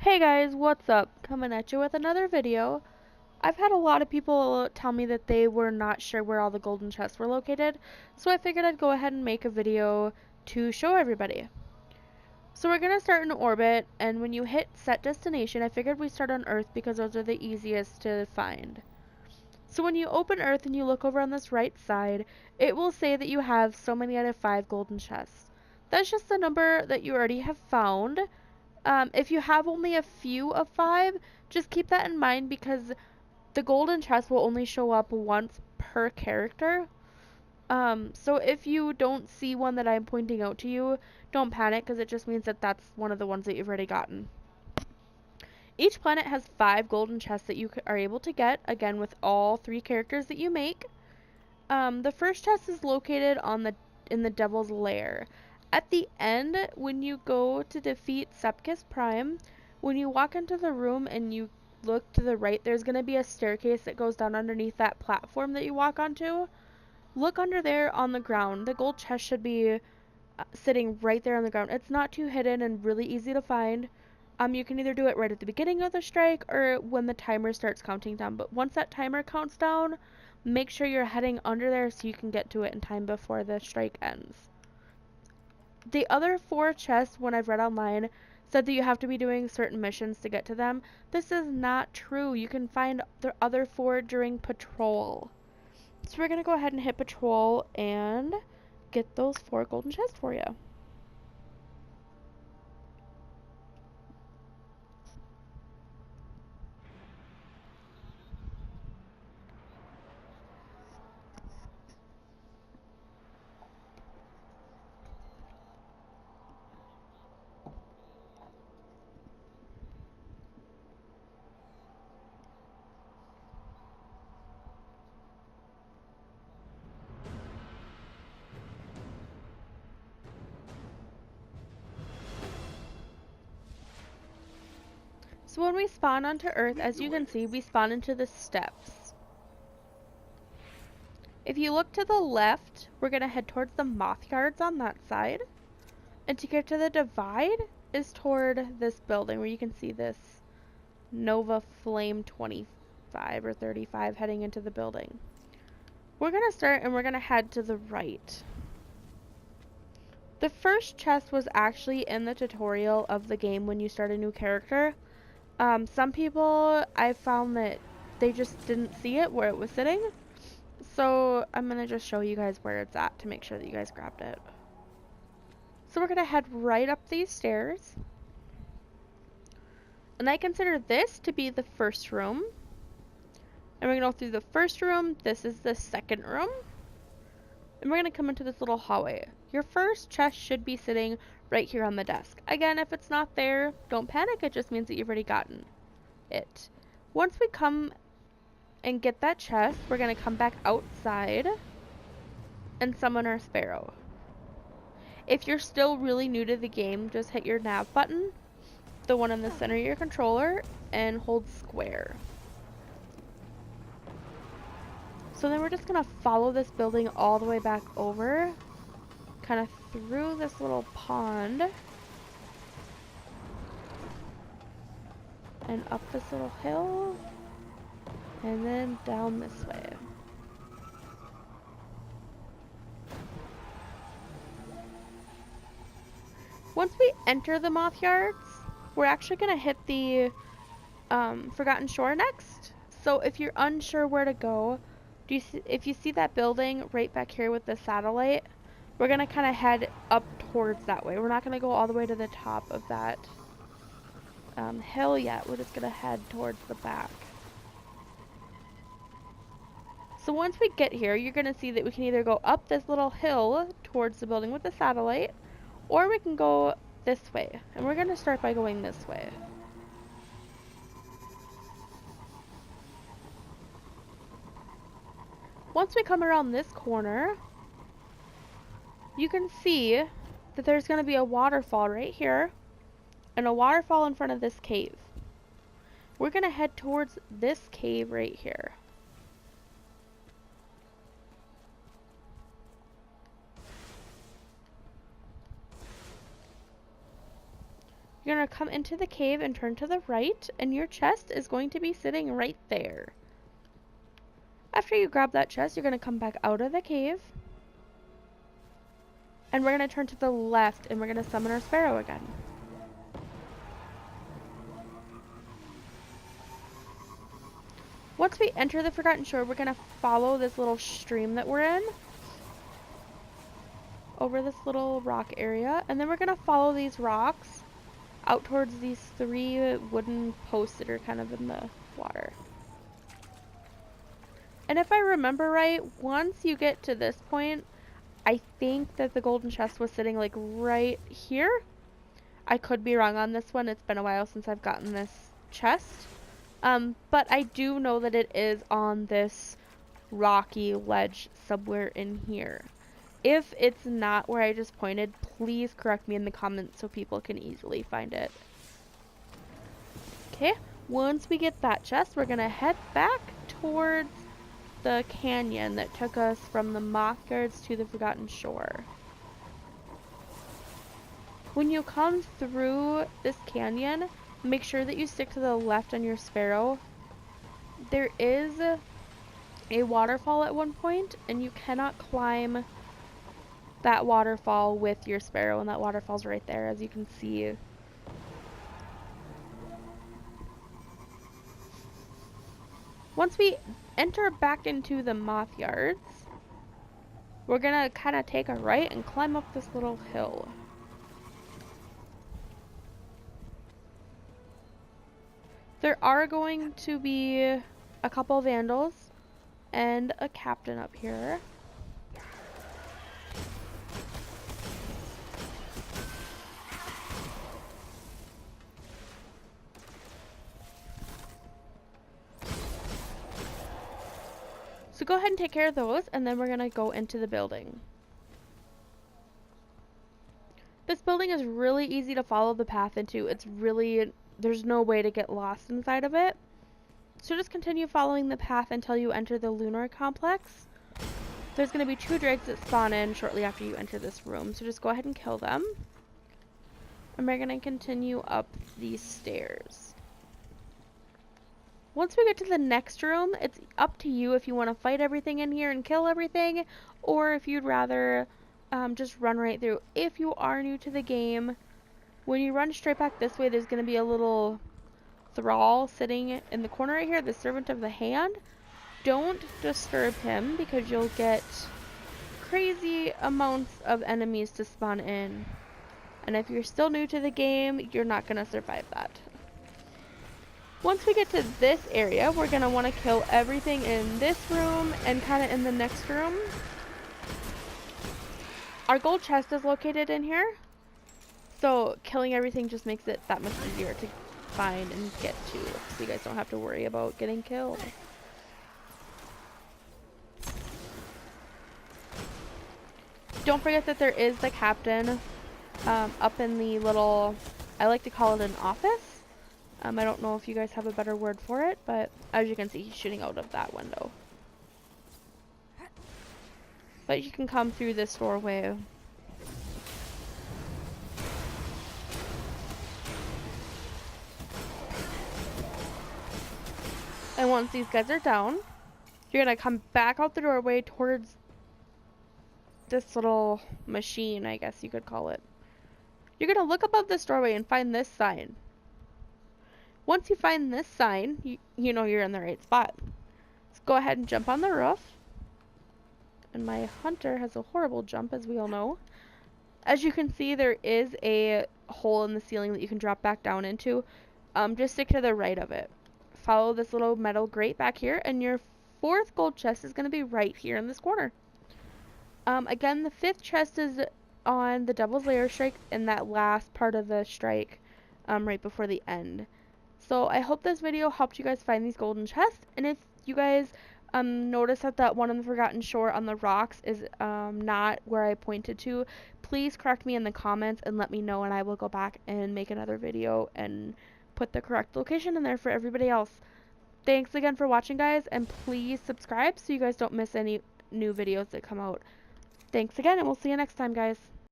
Hey guys, what's up? Coming at you with another video. I've had a lot of people tell me that they were not sure where all the golden chests were located, so I figured I'd go ahead and make a video to show everybody. So we're going to start in orbit, and when you hit set destination, I figured we start on Earth because those are the easiest to find. So when you open Earth and you look over on this right side, it will say that you have so many out of 5 golden chests. That's just the number that you already have found. If you have only a few of 5, just keep that in mind because the golden chest will only show up once per character. So if you don't see one that I'm pointing out to you, don't panic because it just means that that's one of the ones that you've already gotten. Each planet has 5 golden chests that you are able to get, again with all 3 characters that you make. The first chest is located in the Devil's Lair. At the end, when you go to defeat Sepkus Prime, when you walk into the room and you look to the right, there's going to be a staircase that goes down underneath that platform that you walk onto. Look under there on the ground. The gold chest should be sitting right there on the ground. It's not too hidden and really easy to find. You can either do it right at the beginning of the strike or when the timer starts counting down. But once that timer counts down, make sure you're heading under there so you can get to it in time before the strike ends. The other 4 chests, when I've read online, said that you have to be doing certain missions to get to them. This is not true. You can find the other 4 during patrol. So we're going to go ahead and hit patrol and get those 4 golden chests for you. So when we spawn onto Earth, as you can see, we spawn into the steps. If you look to the left, we're going to head towards the moth yards on that side. And to get to the divide is toward this building where you can see this Nova Flame 25 or 35 heading into the building. We're going to start and we're going to head to the right. The first chest was actually in the tutorial of the game when you start a new character. Some people, I found that they just didn't see it where it was sitting. So I'm going to just show you guys where it's at to make sure that you guys grabbed it. So we're going to head right up these stairs. And I consider this to be the first room. And we're going to go through the first room. This is the second room. And we're going to come into this little hallway. Your first chest should be sitting right here on the desk. Again, if it's not there, don't panic. It just means that you've already gotten it. Once we come and get that chest, we're going to come back outside and summon our sparrow. If you're still really new to the game, just hit your nav button, the one in the center of your controller, and hold square. So then we're just going to follow this building all the way back over, kind of through this little pond, and up this little hill, and then down this way. Once we enter the moth yards, we're actually going to hit the Forgotten Shore next. So if you're unsure where to go, if you see that building right back here with the satellite, we're going to kind of head up towards that way. We're not going to go all the way to the top of that hill yet. We're just going to head towards the back. So once we get here, you're going to see that we can either go up this little hill towards the building with the satellite, or we can go this way. And we're going to start by going this way. Once we come around this corner, you can see that there's going to be a waterfall right here and a waterfall in front of this cave. We're going to head towards this cave right here. You're going to come into the cave and turn to the right, and your chest is going to be sitting right there. After you grab that chest, you're going to come back out of the cave, and we're going to turn to the left, and we're going to summon our sparrow again. Once we enter the Forgotten Shore, we're going to follow this little stream that we're in over this little rock area, and then we're going to follow these rocks out towards these 3 wooden posts that are kind of in the water. And if I remember right, once you get to this point, I think that the golden chest was sitting like right here. I could be wrong on this one. It's been a while since I've gotten this chest. But I do know that it is on this rocky ledge somewhere in here. If it's not where I just pointed, please correct me in the comments so people can easily find it. Okay, once we get that chest, we're gonna head back towards the canyon that took us from the moth guards to the Forgotten Shore. When you come through this canyon, make sure that you stick to the left on your sparrow. There is a waterfall at one point, and you cannot climb that waterfall with your sparrow, and that waterfall's right there, as you can see. Once we enter back into the moth yards, we're gonna kind of take a right and climb up this little hill. There are going to be a couple vandals and a captain up here. So go ahead and take care of those, and then we're gonna go into the building. This building is really easy to follow the path into. There's no way to get lost inside of it. So just continue following the path until you enter the lunar complex. There's gonna be 2 dregs that spawn in shortly after you enter this room, so just go ahead and kill them. And we're gonna continue up these stairs. Once we get to the next room, it's up to you if you want to fight everything in here and kill everything, or if you'd rather just run right through. If you are new to the game, when you run straight back this way, there's going to be a little thrall sitting in the corner right here, the Servant of the Hand. Don't disturb him, because you'll get crazy amounts of enemies to spawn in. And if you're still new to the game, you're not going to survive that. Once we get to this area, we're going to want to kill everything in this room and kind of in the next room. Our gold chest is located in here, so killing everything just makes it that much easier to find and get to, so you guys don't have to worry about getting killed. Don't forget that there is the captain up in the little, I like to call it an office. I don't know if you guys have a better word for it, but as you can see, he's shooting out of that window. But you can come through this doorway. And once these guys are down, you're gonna come back out the doorway towards this little machine, I guess you could call it. You're gonna look above this doorway and find this sign. Once you find this sign, you know you're in the right spot. Let's go ahead and jump on the roof. And my hunter has a horrible jump, as we all know. As you can see, there is a hole in the ceiling that you can drop back down into. Just stick to the right of it. Follow this little metal grate back here, and your 4th gold chest is going to be right here in this corner. Again, the 5th chest is on the Devil's Lair strike in that last part of the strike, right before the end. So I hope this video helped you guys find these golden chests, and if you guys notice that one on the Forgotten Shore on the rocks is not where I pointed to, please correct me in the comments and let me know, and I will go back and make another video and put the correct location in there for everybody else. Thanks again for watching, guys, and please subscribe so you guys don't miss any new videos that come out. Thanks again, and we'll see you next time, guys.